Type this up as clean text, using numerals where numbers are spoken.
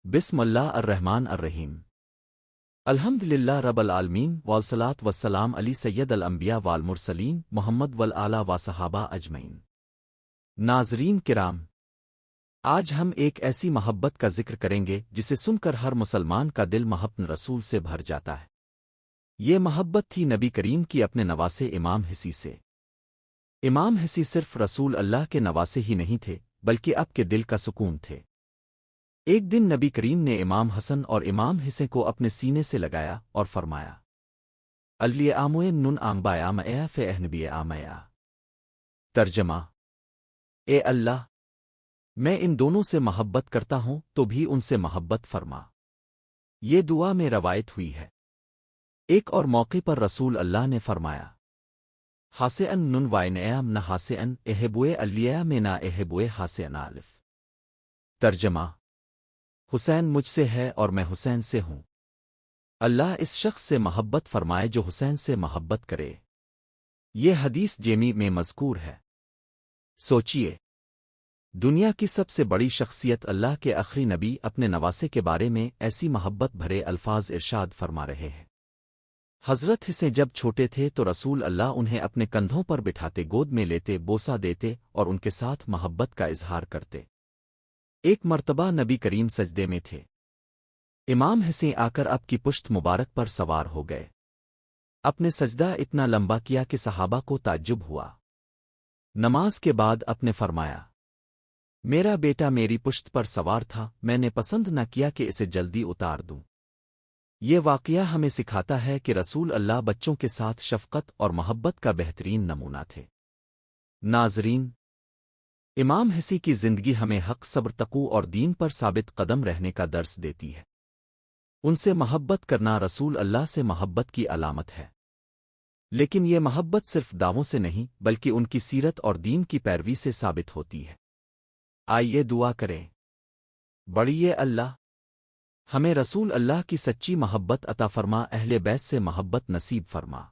بسم اللہ الرحمن الرحیم الحمد للہ رب العالمین والصلاۃ والسلام علی سید الانبیاء والمرسلین محمد والآلہ وصحابہ اجمعین۔ ناظرین کرام، آج ہم ایک ایسی محبت کا ذکر کریں گے جسے سن کر ہر مسلمان کا دل محبت رسول سے بھر جاتا ہے۔ یہ محبت تھی نبی کریم کی اپنے نواسے امام حسی سے۔ امام حسی صرف رسول اللہ کے نواسے ہی نہیں تھے بلکہ آپ کے دل کا سکون تھے۔ ایک دن نبی کریم نے امام حسن اور امام حسین کو اپنے سینے سے لگایا اور فرمایا، علی آموئے نن آمبایا میا فے اہنبی آمیا۔ ترجمہ: اے اللہ، میں ان دونوں سے محبت کرتا ہوں تو بھی ان سے محبت فرما۔ یہ دعا میں روایت ہوئی ہے۔ ایک اور موقع پر رسول اللہ نے فرمایا، حاسن نن وائنیام نہ حاسن اہبوئے الیا میں نہ اہبوئے حاسن الف۔ ترجمہ: حسین مجھ سے ہے اور میں حسین سے ہوں۔ اللہ اس شخص سے محبت فرمائے جو حسین سے محبت کرے۔ یہ حدیث جیمی میں مذکور ہے۔ سوچئے، دنیا کی سب سے بڑی شخصیت اللہ کے آخری نبی اپنے نواسے کے بارے میں ایسی محبت بھرے الفاظ ارشاد فرما رہے ہیں۔ حضرت حسین جب چھوٹے تھے تو رسول اللہ انہیں اپنے کندھوں پر بٹھاتے، گود میں لیتے، بوسہ دیتے اور ان کے ساتھ محبت کا اظہار کرتے۔ ایک مرتبہ نبی کریم سجدے میں تھے۔ امام حسین آ کر آپ کی پشت مبارک پر سوار ہو گئے۔ اپنے سجدہ اتنا لمبا کیا کہ صحابہ کو تعجب ہوا۔ نماز کے بعد اپنے فرمایا، میرا بیٹا میری پشت پر سوار تھا، میں نے پسند نہ کیا کہ اسے جلدی اتار دوں۔ یہ واقعہ ہمیں سکھاتا ہے کہ رسول اللہ بچوں کے ساتھ شفقت اور محبت کا بہترین نمونہ تھے۔ ناظرین، امام حسی کی زندگی ہمیں حق، صبر، تقوی اور دین پر ثابت قدم رہنے کا درس دیتی ہے۔ ان سے محبت کرنا رسول اللہ سے محبت کی علامت ہے۔ لیکن یہ محبت صرف دعووں سے نہیں بلکہ ان کی سیرت اور دین کی پیروی سے ثابت ہوتی ہے۔ آئیے دعا کریں۔ بڑھئے اللہ، ہمیں رسول اللہ کی سچی محبت عطا فرما، اہل بیت سے محبت نصیب فرما۔